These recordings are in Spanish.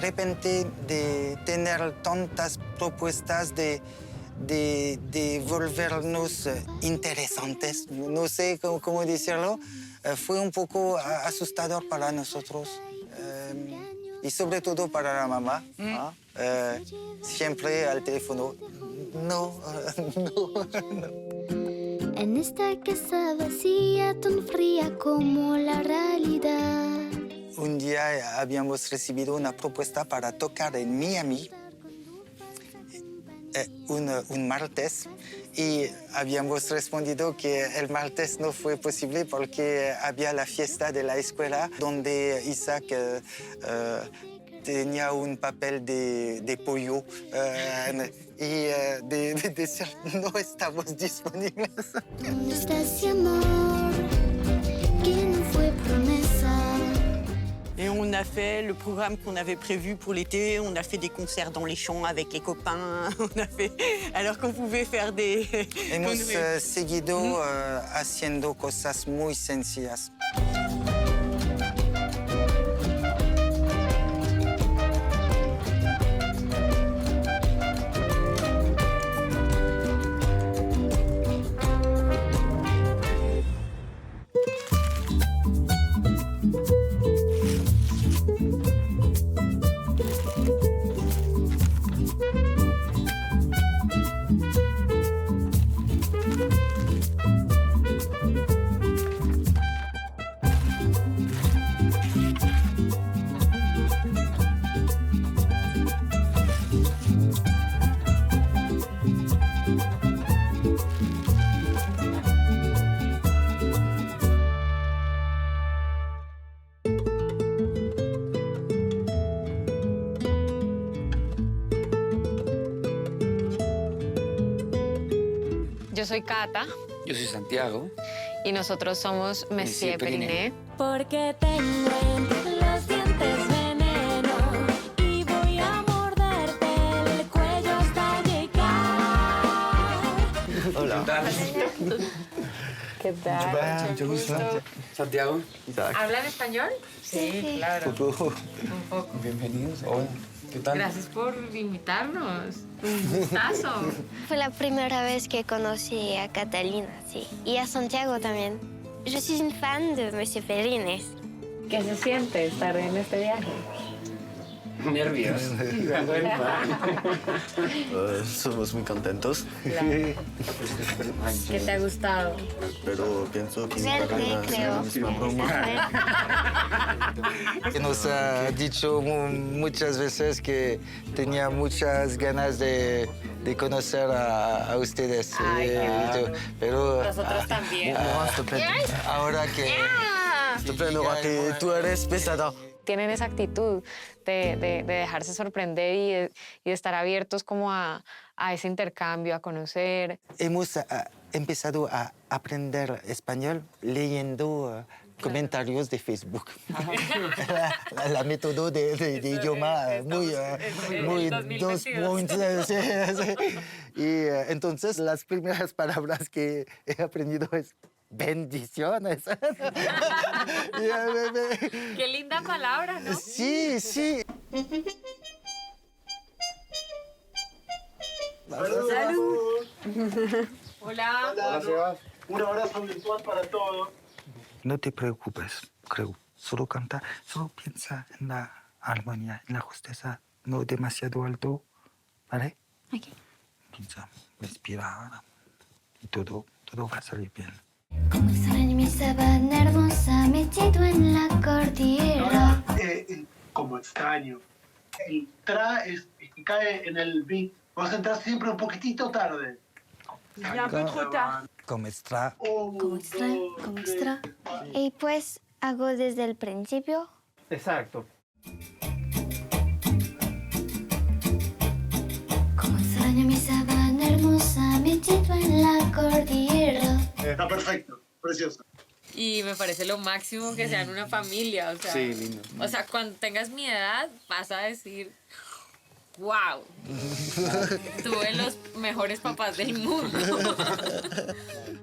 repente de tener tantas propuestas, de volvernos interesantes, no sé cómo decirlo, fue un poco asustador para nosotros y sobre todo para la mamá. ¿No? Siempre al teléfono, no. En esta casa vacía, tan fría como la realidad. Un día habíamos recibido una propuesta para tocar en Miami un martes y habíamos respondido que el martes no fue posible porque había la fiesta de la escuela donde Isaac tenía un papel de pollo y de decir no estamos disponibles. ¿Dónde está ese amor que no fue promesa? Et on a fait le programme qu'on avait prévu pour l'été. On a fait des concerts dans les champs avec les copains. On a fait alors qu'on pouvait faire des. Hemos seguido haciendo cosas muy sencillas. Yo soy Cata. Yo soy Santiago. Y nosotros somos Monsieur Periné. Porque tengo en los dientes veneno y voy a morderte el cuello hasta llegar. Hola. ¿Qué tal? ¿Qué tal? Mucho gusto. Santiago. ¿Hablan español? Sí, claro. Un poco. Un poco. Bienvenidos. Hola. ¿Qué tal? Gracias por invitarnos. Un gustazo. Fue la primera vez que conocí a Catalina, sí. Y a Santiago también. Yo soy un fan de Monsieur Perines. ¿Qué se siente estar en este viaje? Nervios. Somos muy contentos, Claro. ¿Qué te ha gustado? pero pienso que mi Verde, carrera será creo. la misma broma. Que nos ha dicho muchas veces que tenía muchas ganas de conocer a ustedes. Ay, claro. Pero Nosotros también. ahora que... Estupendo, Guati. Tú eres pesada. Tienen esa actitud de dejarse sorprender y de estar abiertos como a ese intercambio, a conocer. Hemos empezado a aprender español leyendo comentarios de Facebook. La método de idioma muy 2.0. Sí. Y entonces las primeras palabras que he aprendido es bendiciones. Qué linda palabra, ¿no? Sí, sí. Hola. Hola. Un abrazo virtual para todos. No te preocupes, creo. Solo canta, solo piensa en la armonía, en la justeza, no demasiado alto, ¿vale? Okay. Piensa, respira y todo va a salir bien. Como extraño mi sabana hermosa metido en la cordillera. Como extraño. El tra es que cae en el beat. Vas a entrar siempre un poquitito tarde. Como extra. Como extra. Y pues hago desde el principio. Exacto. Como extraño mi sabana hermosa metido en la cordillera. Está perfecto, precioso. Y me parece lo máximo que sean una familia, o sea. Sí, lindo. O sea, cuando tengas mi edad vas a decir, wow, tuve los mejores papás del mundo.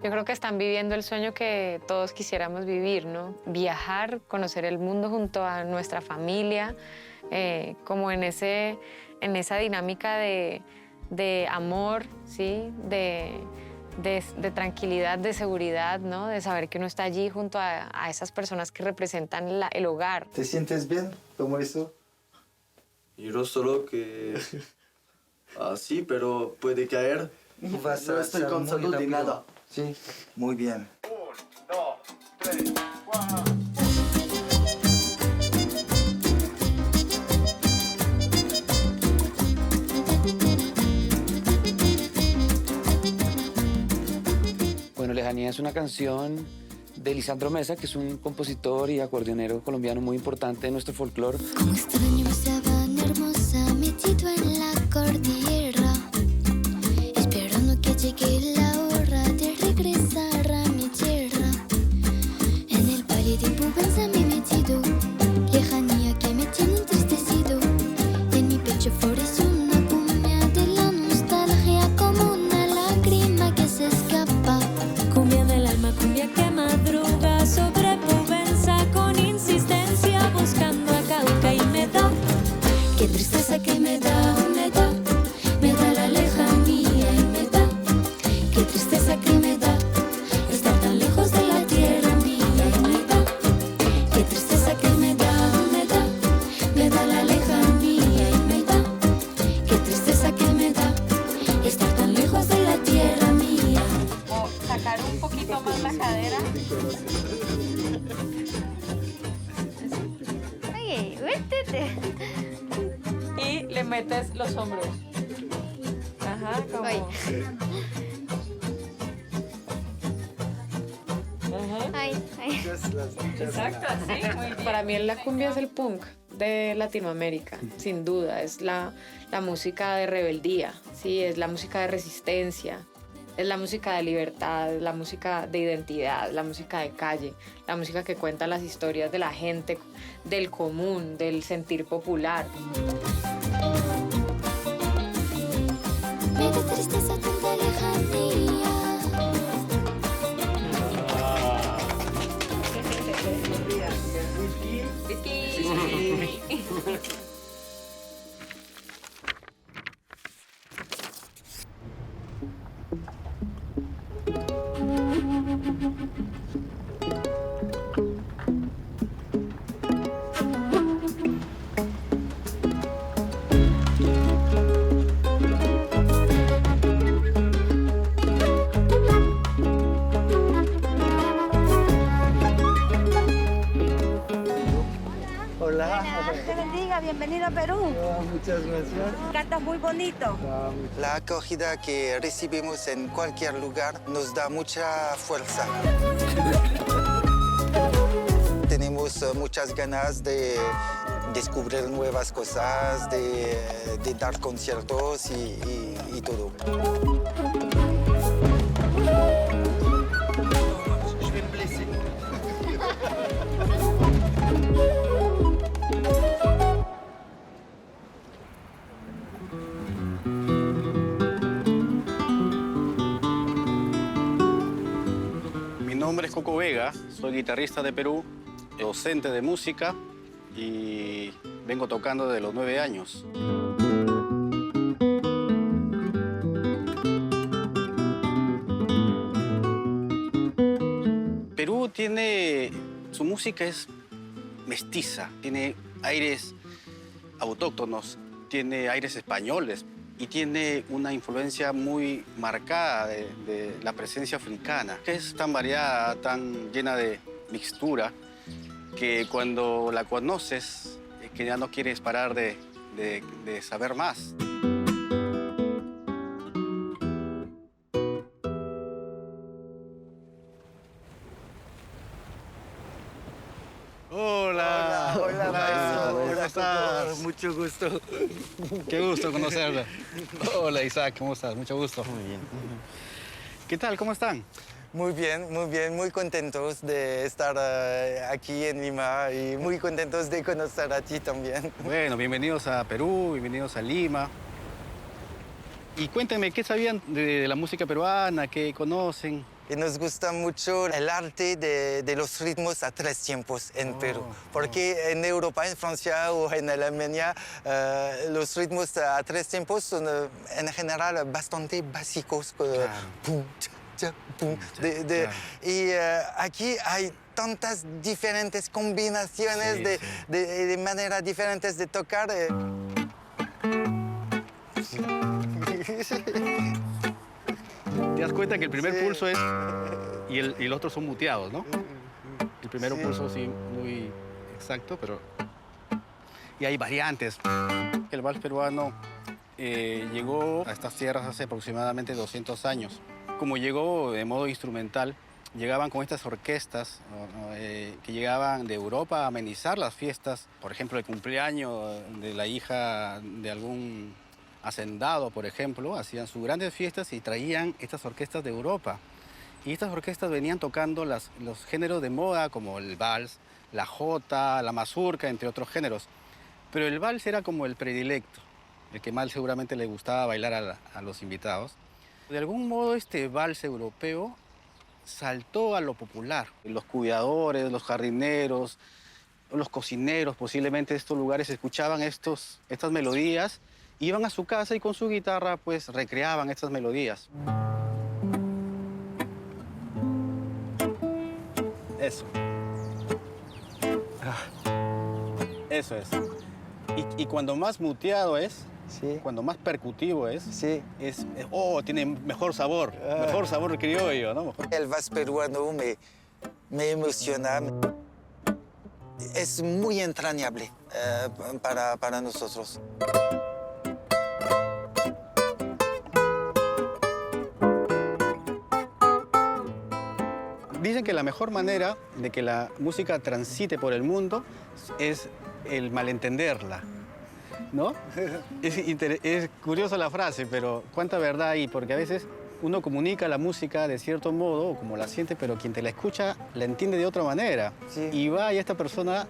Yo creo que están viviendo el sueño que todos quisiéramos vivir, ¿no? Viajar, conocer el mundo junto a nuestra familia, como en esa dinámica de amor, ¿sí? De tranquilidad, de seguridad, ¿no? De saber que uno está allí junto a esas personas que representan el hogar. ¿Te sientes bien como eso? Yo solo que... sí, pero puede caer. No estoy cansado de nada. Sí, muy bien. Bueno, Lejanía es una canción de Lisandro Mesa, que es un compositor y acordeonero colombiano muy importante de nuestro folclore. Como extraño mi sabana hermosa metido en la cordillera, esperando que llegue la hora de regresar a mi tierra. En el valle de Pubenza me he metido, lejanía que me tiene entristecido. En mi pecho florece una cumbia de la nostalgia, como una lágrima que se escapa. Cumbia del alma, cumbia que madruga sobre Pubenza con insistencia, buscando a Cauca y me da. Qué tristeza que me da la lejanía y me da. Qué tristeza que me da estar tan lejos de la tierra mía y me da. Qué tristeza que me da la lejanía y me da. Qué tristeza que me da estar tan lejos de la tierra mía. O sacar un poquito más la cadera. Oye, vete. Y le metes los hombros. Ajá, como... Ay. Ajá. Ay. Exacto, así, muy bien. Para mí la cumbia es el punk de Latinoamérica, sin duda. Es la música de rebeldía, ¿sí? Es la música de resistencia, es la música de libertad, la música de identidad, la música de calle, la música que cuenta las historias de la gente, del común, del sentir popular. Me da tristeza tanta lejanía. Hola. Te bendiga, bienvenido a Perú. Muchas gracias. Cantas muy bonito. La acogida que recibimos en cualquier lugar nos da mucha fuerza. Tenemos muchas ganas de descubrir nuevas cosas, de dar conciertos y todo. Mi nombre es Coco Vega, soy guitarrista de Perú, docente de música y vengo tocando desde los 9 años. Perú tiene... su música es mestiza, tiene aires autóctonos, tiene aires españoles y tiene una influencia muy marcada de la presencia africana, que es tan variada, tan llena de mixtura, que cuando la conoces, que ya no quieres parar de saber más. Hola, maestro. ¿Cómo estás? Mucho gusto. Qué gusto conocerla. Hola, Isaac, ¿cómo estás? Mucho gusto. Muy bien. ¿Qué tal? ¿Cómo están? Muy bien, muy contentos de estar aquí en Lima y muy contentos de conocer a ti también. Bueno, bienvenidos a Perú, bienvenidos a Lima. Y cuéntenme, ¿qué sabían de la música peruana? ¿Qué conocen? Y nos gusta mucho el arte de los ritmos a 3 tiempos en Perú. Porque en Europa, en Francia o en Alemania, los ritmos a 3 tiempos son en general bastante básicos. Pum, cha, cha, pum, Y aquí hay tantas diferentes combinaciones de maneras diferentes de tocar. Te das cuenta que el primer pulso es y el otro son muteados, ¿no? El primer pulso sí, muy exacto, pero... Y hay variantes. El vals peruano llegó a estas tierras hace aproximadamente 200 años. Como llegó de modo instrumental, llegaban con estas orquestas que llegaban de Europa a amenizar las fiestas. Por ejemplo, el cumpleaños de la hija de algún hacendado, por ejemplo, hacían sus grandes fiestas y traían estas orquestas de Europa. Y estas orquestas venían tocando los géneros de moda, como el vals, la jota, la mazurca, entre otros géneros. Pero el vals era como el predilecto, el que más seguramente le gustaba bailar a los invitados. De algún modo, este vals europeo saltó a lo popular. Los cuidadores, los jardineros, los cocineros, posiblemente de estos lugares, escuchaban estas melodías, iban a su casa y con su guitarra pues recreaban estas melodías. Eso. Eso es. Y cuando más muteado es, cuando más percutivo es, tiene mejor sabor criollo, ¿no? El vals peruano me emociona. Es muy entrañable para nosotros. Dicen que la mejor manera de que la música transite por el mundo es el malentenderla, ¿no? Es curiosa la frase, pero cuánta verdad hay, porque a veces uno comunica la música de cierto modo, o como la siente, pero quien te la escucha la entiende de otra manera. Y va y esta persona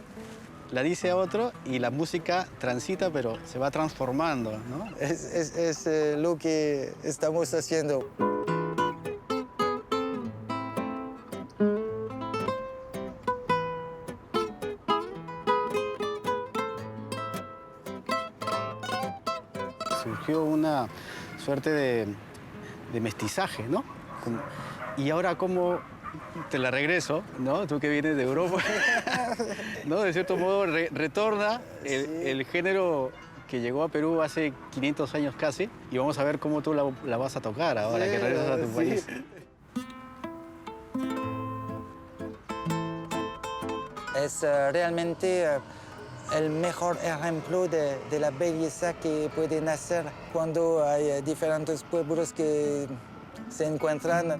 la dice a otro y la música transita, pero se va transformando, ¿no? Es lo que estamos haciendo. Surgió una suerte de mestizaje, ¿no? Y ahora, ¿cómo te la regreso, ¿no? Tú que vienes de Europa, ¿no? De cierto modo, retorna el género que llegó a Perú hace 500 años casi, y vamos a ver cómo tú la vas a tocar ahora que regresas a tu país. Es realmente el mejor ejemplo de la belleza que puede nacer cuando hay diferentes pueblos que se encuentran.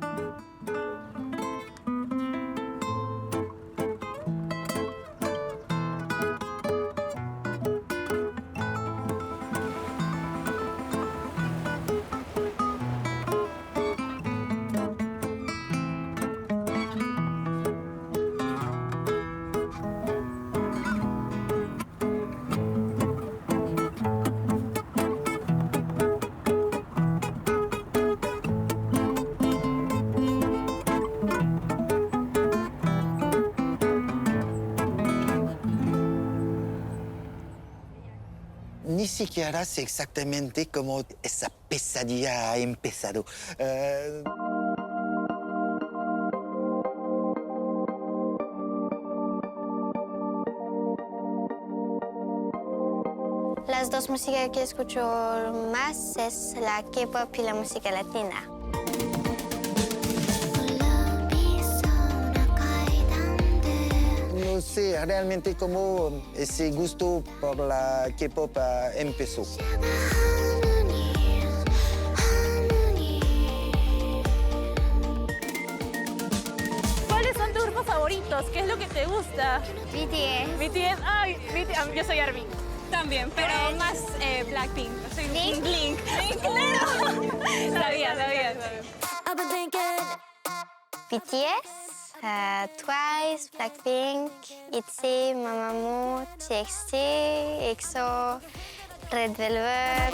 Ni siquiera sé exactamente cómo esa pesadilla ha empezado. Las dos músicas que escucho más es la K-pop y la música latina. No sé realmente cómo ese gusto por la K-pop empezó. ¿Cuáles son tus grupos favoritos? ¿Qué es lo que te gusta? BTS. BTS. Ay, BTS. Yo soy ARMY. También, pero más Blackpink. Soy Blink. Blink, claro. Sabía. BTS, Twice, Blackpink, ITZY, Mamamoo, TXT, EXO, Red Velvet.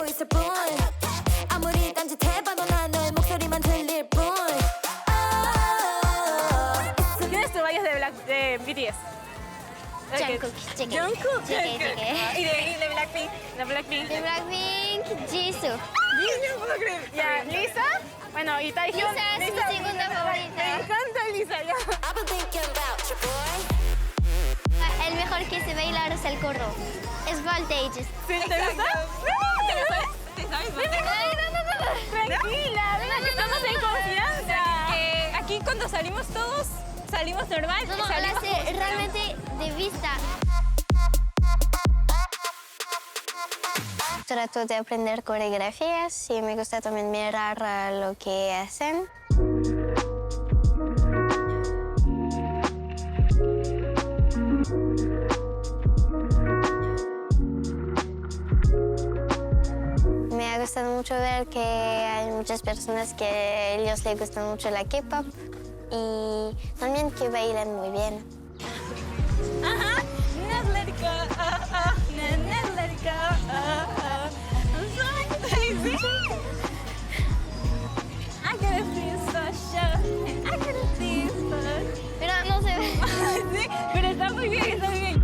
아무리 딴짓해봐도 난 너의 목소리만 들릴 뿐. de BTS. Jungkook, JK. Jungkook. JK. ¿Y de Blackpink? De Blackpink. De Blackpink, Jisoo. No puedo creer. Ya, Lisa. Bueno, y Taehyung. Lisa es mi segunda favorita. Me encanta Lisa, ya. El mejor que sé bailar es el corro. Es Voltages. ¿Sí? ¿Te gusta? ¿Te lo sabes? ¿Te sabes? Ay, no. Tranquila, ven, que estamos en confianza. Que aquí cuando salimos todos, salimos normal. No, salimos la sé realmente de vista. Trato de aprender coreografías y me gusta también mirar lo que hacen. Me ha gustado mucho ver que hay muchas personas que a ellos les gusta mucho la K-pop y también que bailan muy bien. Ajá. Let's let it go. Let's let it go. I'm so crazy. I gotta feel special. I gotta feel special. Pero no se ve. Sí, pero está muy bien, está muy bien.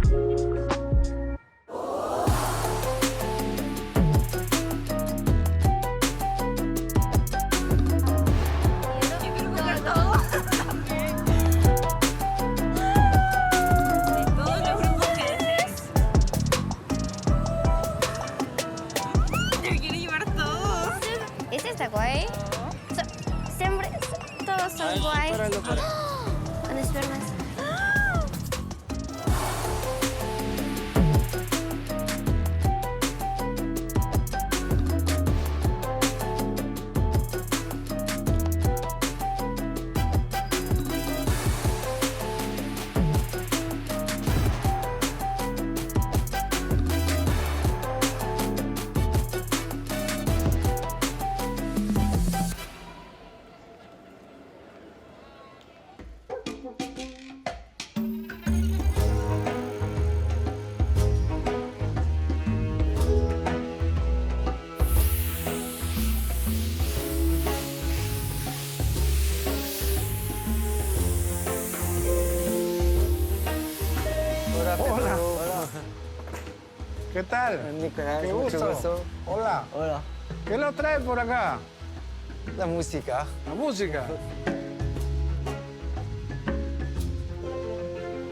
Está guay. Siempre todos son guay. Unas piernas. Hola. ¿Qué tal? Nicolás, Qué mucho gusto. gusto. Hola. Hola. ¿Qué lo trae por acá? La música. La música.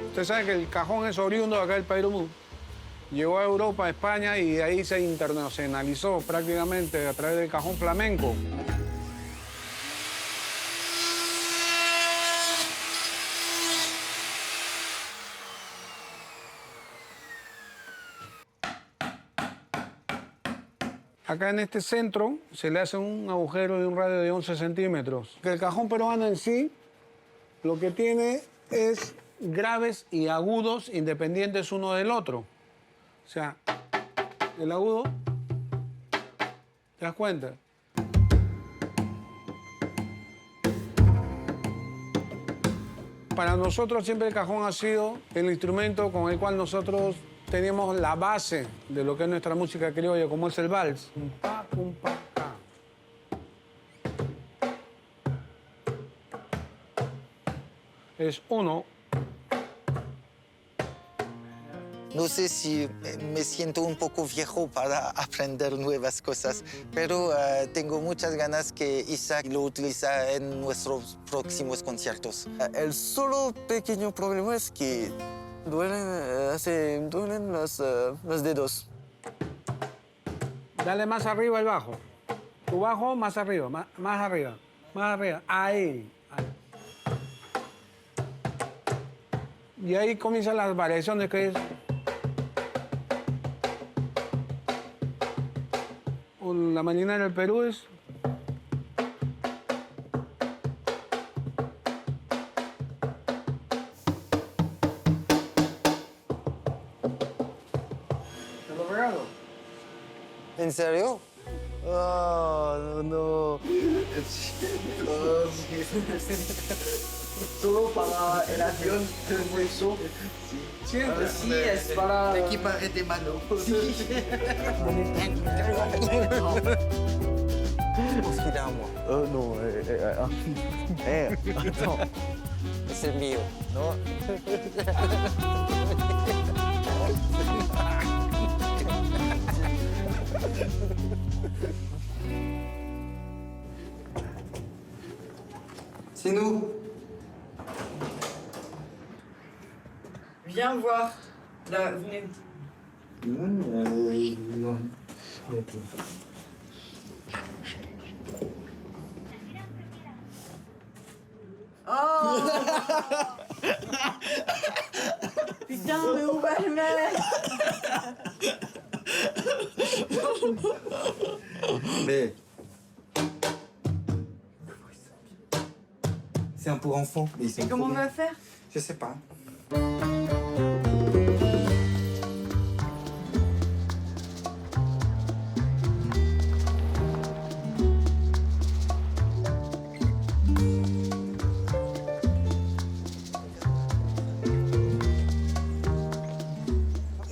Usted sabe que el cajón es oriundo de acá del Perú. Llegó a Europa, a España y de ahí se internacionalizó prácticamente a través del cajón flamenco. Acá en este centro se le hace un agujero de un radio de 11 centímetros. El cajón peruano en sí lo que tiene es graves y agudos independientes uno del otro. O sea, el agudo, ¿te das cuenta? Para nosotros siempre el cajón ha sido el instrumento con el cual nosotros teníamos la base de lo que es nuestra música criolla, como es el vals. Pum, pa, ca. Es uno. No sé si me siento un poco viejo para aprender nuevas cosas, pero tengo muchas ganas que Isaac lo utilice en nuestros próximos conciertos. El solo pequeño problema es que duelen los dedos. Dale más arriba el bajo. Tu bajo más arriba, más arriba, más arriba. Ahí. Y ahí comienzan las variaciones que es... La mañana del Perú es... ¿Te lo regalo? ¿En serio? Oh, no. Solo para el avión del eso. Sí, sí, es para... De equipaje de mano. Sí. Nos giramos. No, no. es el mío, ¿no? C'est nous. Viens voir. Là, venez. Oh putain, mais où va le mec? Mais... C'est un pour enfants. Mais Et comment on va faire? Je sais pas.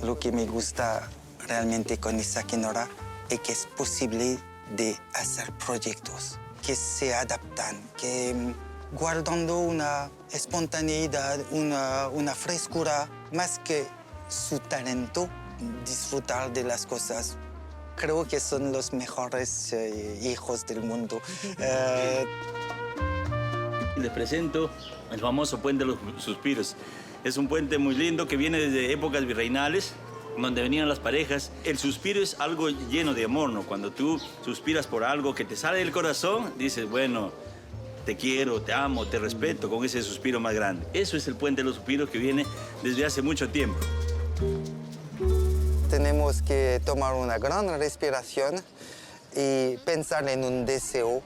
Lo que me gusta realmente con Isaac y Nora es que es posible de hacer proyectos que se adaptan, que guardando una espontaneidad, una frescura, más que su talento, disfrutar de las cosas. Creo que son los mejores hijos del mundo. Les presento el famoso Puente de los Suspiros. Es un puente muy lindo que viene desde épocas virreinales, donde venían las parejas. El suspiro es algo lleno de amor, ¿no? Cuando tú suspiras por algo que te sale del corazón, dices, bueno, te quiero, te amo, te respeto, con ese suspiro más grande. Eso es el Puente de los Suspiros que viene desde hace mucho tiempo. Tenemos que tomar una gran respiración y pensar en un deseo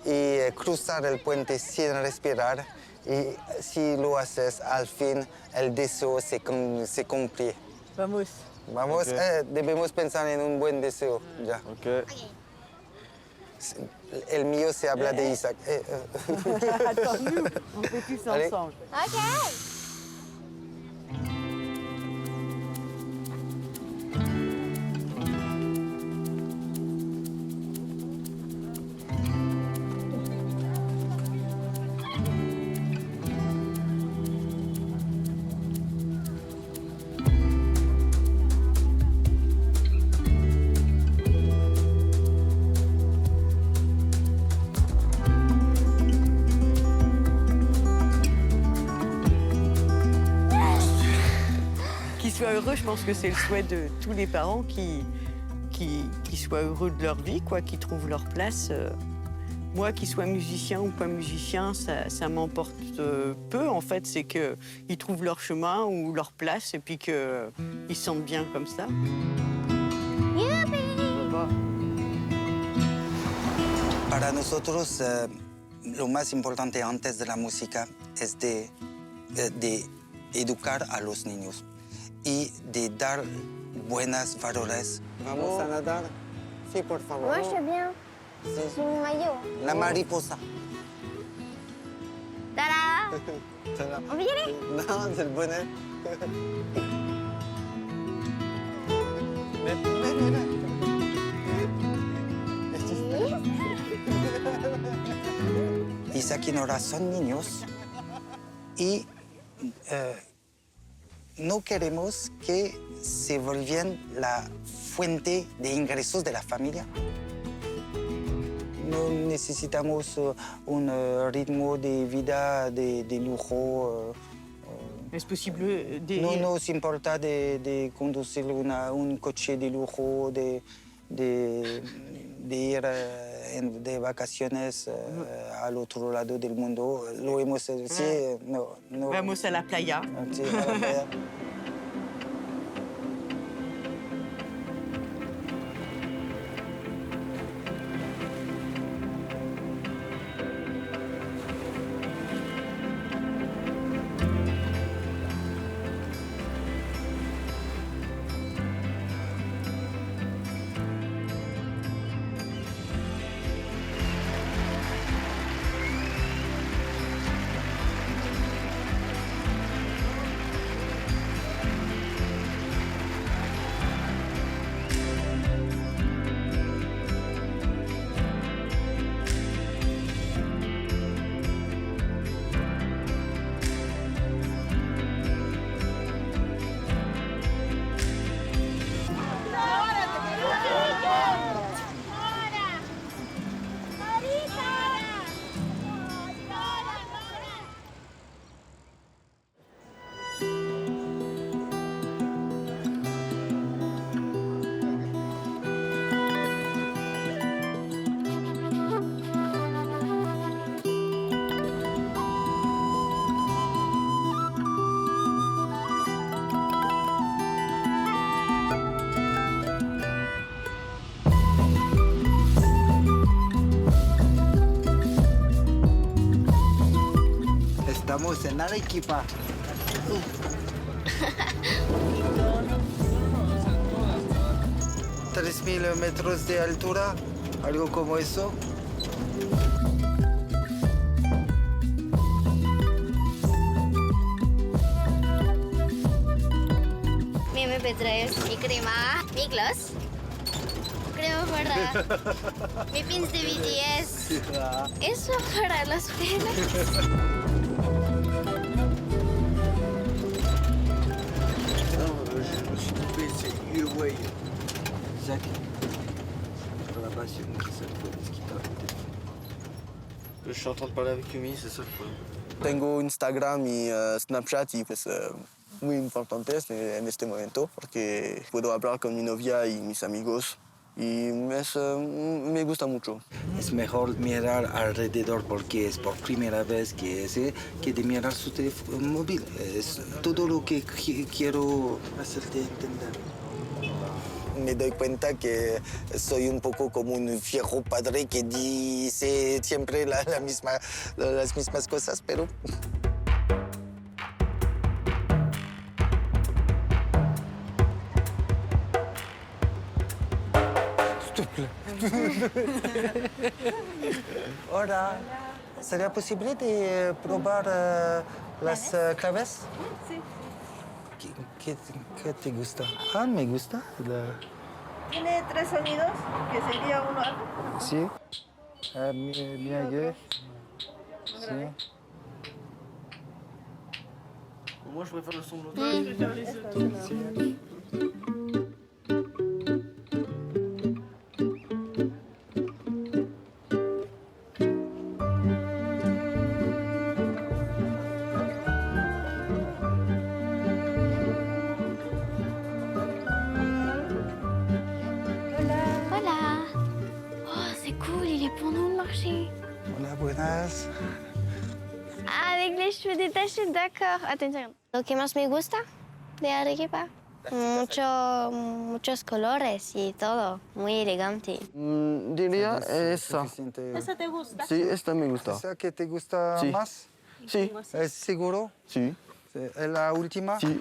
y cruzar el puente sin respirar. Y si lo haces, al fin el deseo se cumple. Vamos. Vamos, Okay. Debemos pensar en un buen deseo ya. Ok. El mío se habla de Isaac. Attends, nous, on fait tous Allez. ensemble. Ok. Qu'ils soient heureux, je pense que c'est le souhait de tous les parents qui soient heureux de leur vie, quoi, qui trouvent leur place. Moi, qu'ils soient musiciens ou pas musiciens, ça m'emporte peu, en fait. C'est qu'ils trouvent leur chemin ou leur place et puis qu'ils se sentent bien comme ça. Para nosotros, lo más importante antes de la música es de educar a los niños y de dar buenos valores. Vamos a nadar. Sí, por favor. Moi, je suis bien. Sí. Mon maillot. La mariposa. Tada! On veut y aller? Non, c'est le bonnet. Isaac y Nora son niños y no queremos que se volvieran la fuente de ingresos de la familia. No necesitamos un ritmo de vida de lujo. Es posible de... No nos importa de conducir un coche de lujo, de ir de vacaciones al otro lado del mundo. Lo hemos... Sí, no. Vamos a la playa. Sí, a la playa. Arequipa. 3.000 metros de altura, algo como eso. Mi MP3, mi crema, mi gloss, crema para mi pins de BTS. Eso para las penas. Je suis trompé, c'est Uruguay. Zach. Là-bas, c'est une qui s'appelle Esquita. Je suis en train de parler avec Yumi, c'est ça le problème. Tengo Instagram y Snapchat y pues muy importantes en este momento porque puedo hablar con mi novia y mis amigos y me gusta mucho. Es mejor mirar alrededor porque es por primera vez que de mirar su teléfono móvil. Es todo lo que quiero hacerte entender. Me doy cuenta que soy un poco como un viejo padre que dice siempre las mismas cosas, pero... Hola. ¿Sería posible de probar las claves? Sí. ¿Qué te gusta? Ah, me gusta. Tiene 3 sonidos, que sería uno. Sí. Sí. Moi, je préfère le son de l'autre. Hola. Oh, c'est cool, il est pour nous le marché. Hola, buenas. Ah, avec les cheveux détachés, d'accord. Attends une seconde. Lo que más me gusta de Arequipa, muchos colores y todo, muy elegante. Diría esa. ¿Esa te gusta? Sí, esta me gusta. ¿Esa que te gusta Sí. más? Sí. ¿Es seguro? Sí. ¿Es la última? Sí.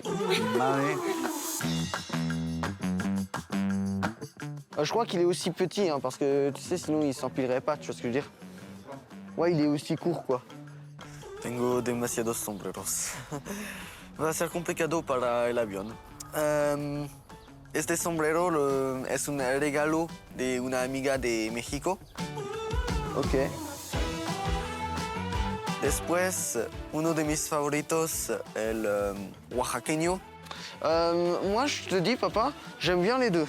Vale. Je crois qu'il est aussi petit, hein, parce que tu sais, sinon il s'empilerait pas, tu vois ce que je veux dire? Ouais, il est aussi court, quoi. Tengo demasiados sombreros. Va a ser complicado para el avión. Este sombrero es un regalo de una amiga de México. Ok. Después, uno de mis favoritos, el oaxaqueño. Moi, je te dis, papa, j'aime bien les deux.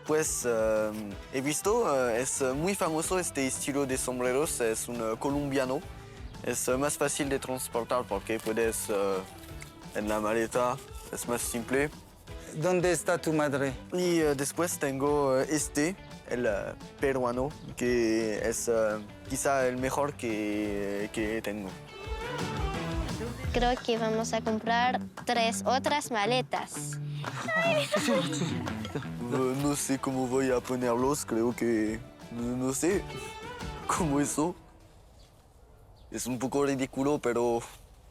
Pues he visto, es muy famoso este estilo de sombreros, es un colombiano. Es más fácil de transportar porque puedes en la maleta, es más simple. ¿Dónde está tu madre? Y después tengo el peruano, que es quizá el mejor que tengo. Creo que vamos a comprar 3 otras maletas. No sé cómo voy a ponerlos, creo que... No sé cómo eso. Es un poco ridículo, pero...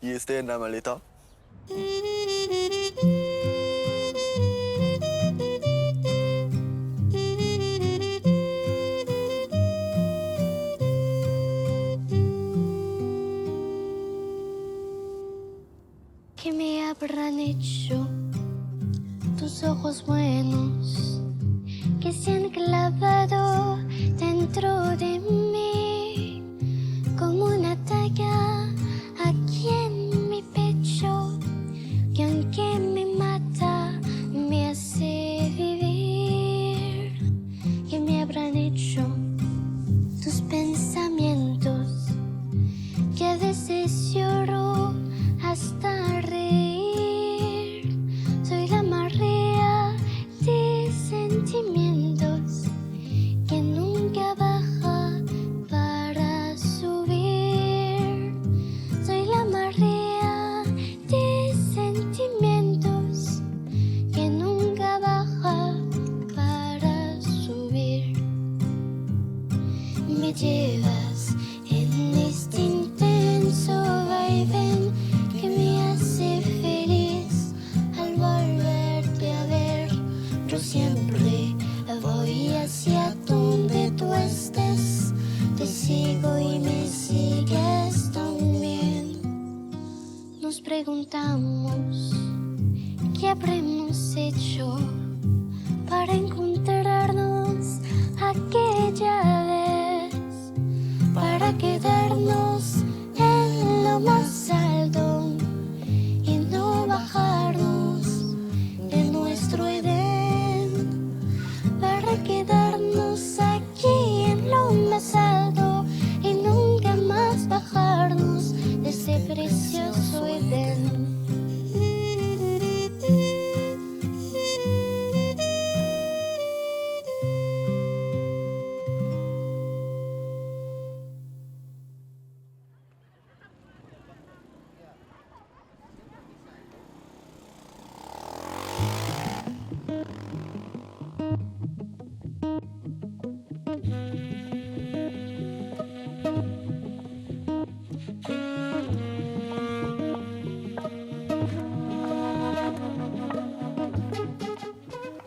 Y en la maleta. ¿Qué me habrán hecho tus ojos buenos que se han clavado dentro de mí como una daga aquí en mi pecho, que aunque me mata me hace vivir? ¿Qué me habrán hecho tus pensamientos que a veces lloro hasta reír? Soy la marea de sentimientos que nunca baja para subir. Soy la marea de sentimientos pensamos? ¿Qué habremos hecho para encontrarnos aquella vez? Para quedarnos en lo más alto y no bajarnos de nuestro Edén. Para quedarnos aquí en lo más alto y nunca más bajarnos de ese precioso Edén.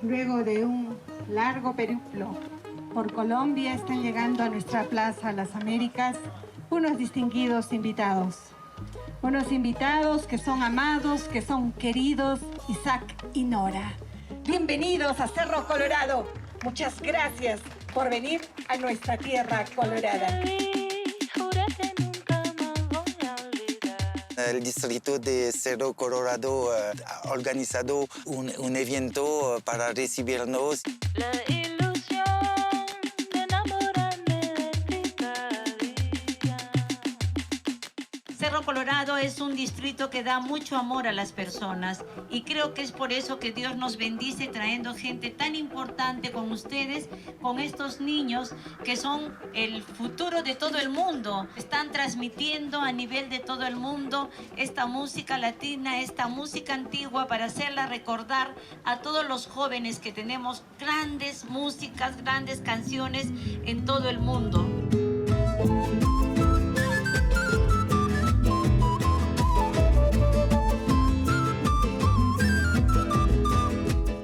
Luego de un largo periplo por Colombia, están llegando a nuestra Plaza Las Américas unos distinguidos invitados. Unos invitados que son amados, que son queridos, Isaac y Nora. Bienvenidos a Cerro Colorado. Muchas gracias por venir a nuestra tierra colorada. El distrito de Cerro Colorado ha organizado un evento para recibirnos. La ilusión de enamorarme de ti cada día. Cerro Colorado es un distrito que da mucho amor a las personas y creo que es por eso que Dios nos bendice trayendo gente tan importante con ustedes, con estos niños que son el futuro de todo el mundo. Están transmitiendo a nivel de todo el mundo esta música latina, esta música antigua para hacerla recordar a todos los jóvenes que tenemos grandes músicas, grandes canciones en todo el mundo.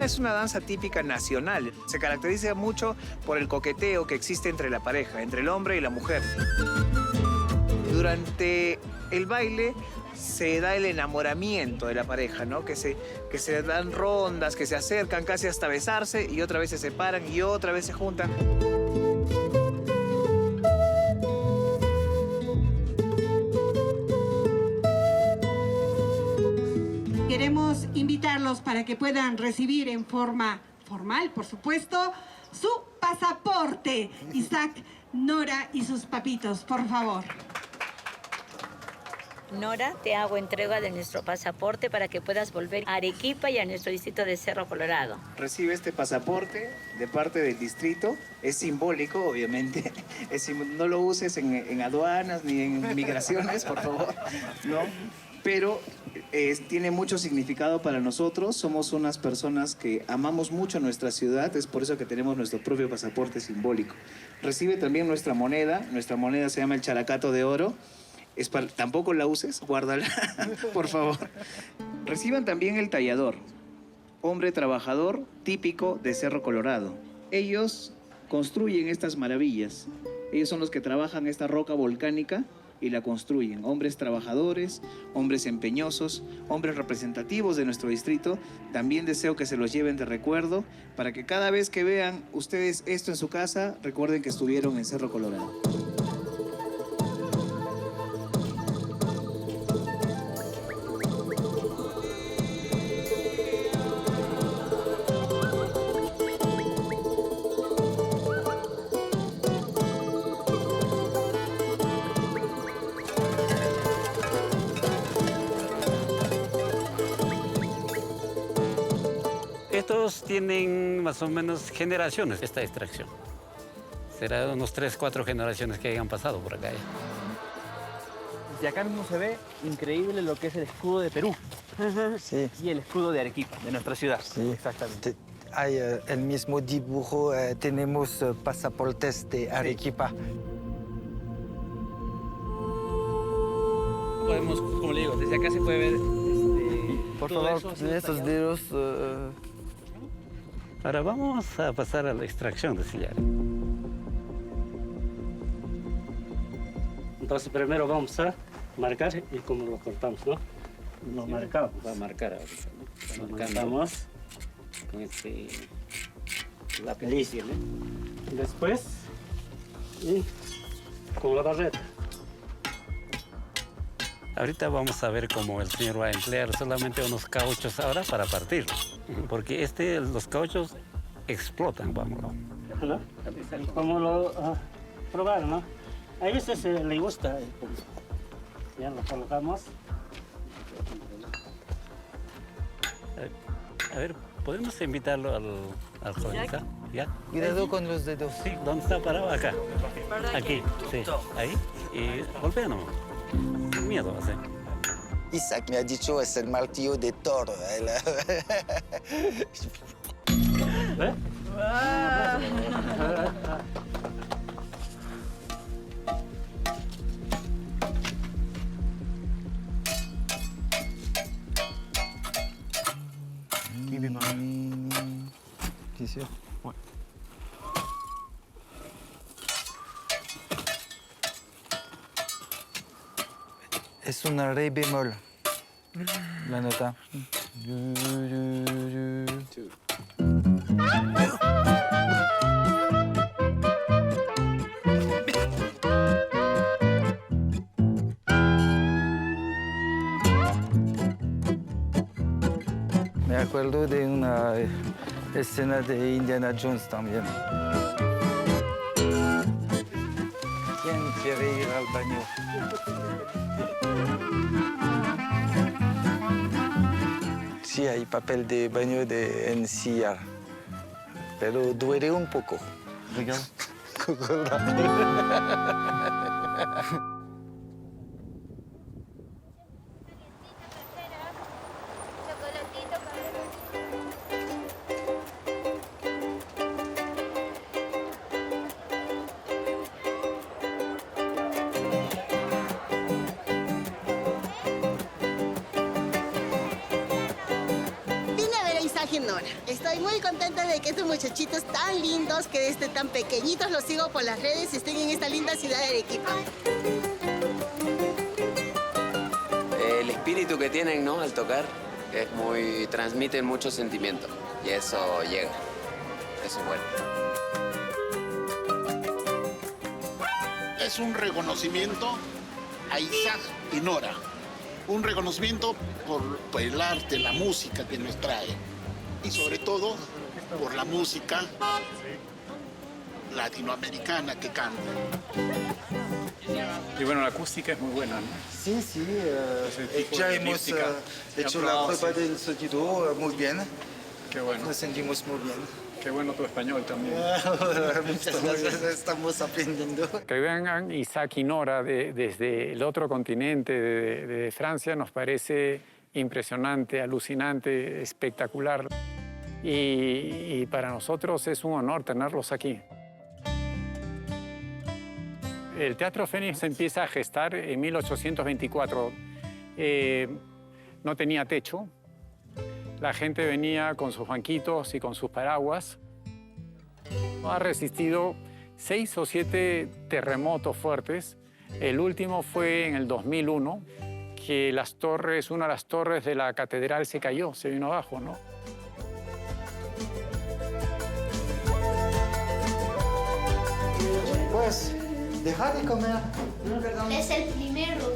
Es una danza típica nacional. Se caracteriza mucho por el coqueteo que existe entre la pareja, entre el hombre y la mujer. Durante el baile se da el enamoramiento de la pareja, ¿no? Que se dan rondas, que se acercan casi hasta besarse y otra vez se separan y otra vez se juntan. Queremos invitarlos para que puedan recibir en forma formal, por supuesto, su pasaporte. Isaac, Nora y sus papitos, por favor. Nora, te hago entrega de nuestro pasaporte para que puedas volver a Arequipa y a nuestro distrito de Cerro Colorado. Recibe este pasaporte de parte del distrito. Es simbólico, obviamente. No lo uses en aduanas ni en migraciones, por favor. ¿No? Pero tiene mucho significado para nosotros. Somos unas personas que amamos mucho nuestra ciudad. Es por eso que tenemos nuestro propio pasaporte simbólico. Recibe también nuestra moneda. Nuestra moneda se llama el Characato de Oro. Tampoco la uses, guárdala, por favor. Reciban también el tallador, hombre trabajador típico de Cerro Colorado. Ellos construyen estas maravillas. Ellos son los que trabajan esta roca volcánica y la construyen. Hombres trabajadores, hombres empeñosos, hombres representativos de nuestro distrito. También deseo que se los lleven de recuerdo para que cada vez que vean ustedes esto en su casa, recuerden que estuvieron en Cerro Colorado. Estos tienen más o menos generaciones esta extracción. Será unos 3, 4 generaciones que hayan pasado por acá. Y acá mismo se ve increíble lo que es el escudo de Perú. Sí. Y el escudo de Arequipa, de nuestra ciudad. Sí. Exactamente. Hay el mismo dibujo, tenemos pasaportes de Arequipa. Podemos, como le digo, desde acá se puede ver. Por todo favor, eso, esos dedos. Ahora vamos a pasar a la extracción de sillar. Entonces primero vamos a marcar y cómo lo cortamos, ¿no? Lo marcamos. Va a marcar ahorita, ¿no? Lo Marcando marcamos. con este lápiz. Listo. Después, y con la barreta. Ahorita vamos a ver cómo el señor va a emplear solamente unos cauchos ahora para partir, porque los cauchos explotan, vamos. ¿No? Como lo probar, ¿no? A veces le gusta. Ya lo colocamos. A ver, ¿podemos invitarlo al joven? ¿Ya? Cuidado con los dedos. Sí, ¿dónde está parado? Acá. Aquí, sí. Ahí. Y golpea nomás. Sin miedo, así. Isaac me ha dicho es el martillo de Thor. ¿Sí, sí? Ouais. Es una re bemol, la nota. Me acuerdo de una escena de Indiana Jones también. ¿Quién quiere ir al baño? Sí, hay papel de baño en silla, pero duele un poco. Estoy muy contenta de que estos muchachitos tan lindos, que desde tan pequeñitos los sigo por las redes, estén en esta linda ciudad de Arequipa. El espíritu que tienen, ¿no? Al tocar, transmiten mucho sentimiento y eso llega. Eso es bueno. Es un reconocimiento a Isaac y Nora. Un reconocimiento por el arte, la música que nos trae. Y sobre todo por la música latinoamericana que canta. Y bueno, la acústica es muy buena, ¿no? Sí, sí. Ya hemos hecho la prueba del sonido muy bien. Qué bueno. Nos sentimos muy bien. Qué bueno tu español también. Muchas gracias, estamos aprendiendo. Que vengan Isaac y Nora desde el otro continente, de Francia, nos parece impresionante, alucinante, espectacular. Y para nosotros es un honor tenerlos aquí. El Teatro Fénix se empieza a gestar en 1824. No tenía techo. La gente venía con sus banquitos y con sus paraguas. Ha resistido 6 o 7 terremotos fuertes. El último fue en el 2001, que una de las torres de la catedral se cayó, se vino abajo, ¿no? Pues, deja de comer. Es el primero.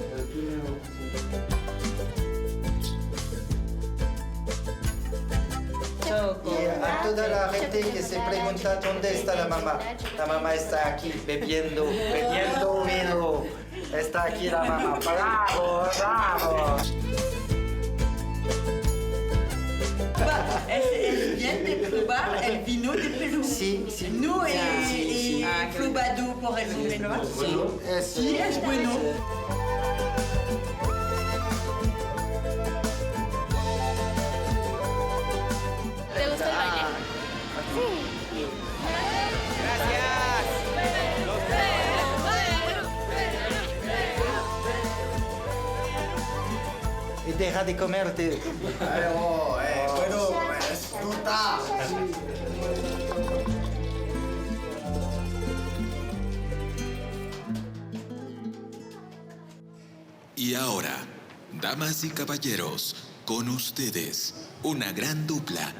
Y a toda la gente que se pregunta dónde está la mamá está aquí bebiendo vino. Está aquí la mamá. ¡Bravo, bravo! Es bien de probar el vino de Perú. Sí, sí. No es probado por el momento. Sí, es bueno. ¿Te gustó el baile? Sí. Y deja de comerte. Bueno, disfruta. Y ahora, Damas y caballeros, con ustedes, una gran dupla.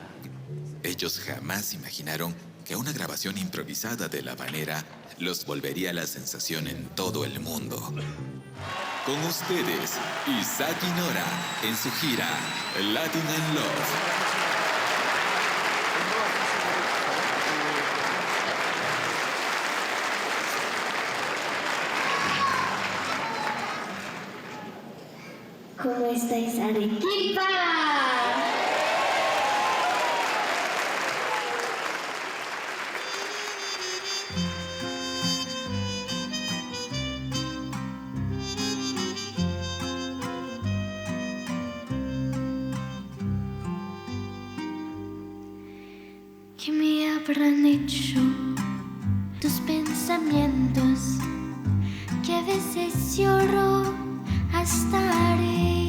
Ellos jamás imaginaron que una grabación improvisada de La Habanera los volvería la sensación en todo el mundo. Con ustedes, Isaac y Nora en su gira Latin and Love. ¿Cómo estáis, Arequipa? ¿Qué me habrán hecho tus pensamientos? Que a veces lloro hasta reír.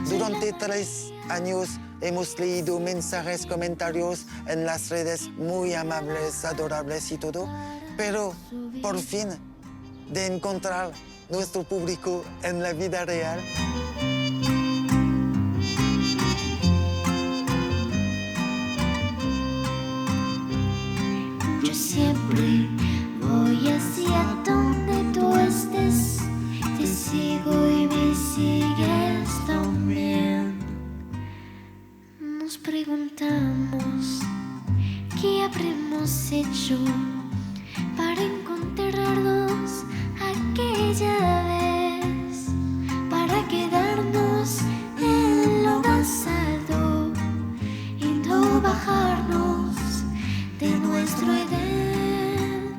Durante 3 años hemos leído mensajes, comentarios en las redes muy amables, adorables y todo, pero por fin de encontrar nuestro público en la vida real. Yo siempre voy hacia donde tú estés. Te sigo y me sigues también. Nos preguntamos qué habremos hecho para encontrarnos aquella vez, para quedarnos en lo más alto y no bajarnos de nuestro Edén,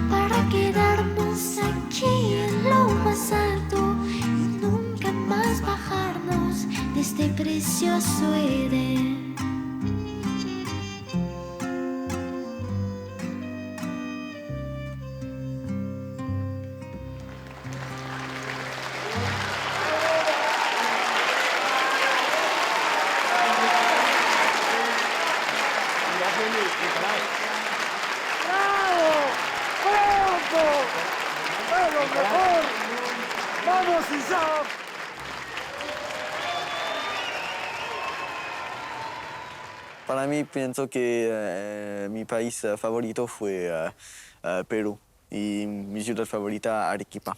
para quedarnos aquí en lo más alto y nunca más bajarnos de este precioso Edén. ¡Vamos, Isaac! Para mí pienso que mi país favorito fue Perú y mi ciudad favorita Arequipa.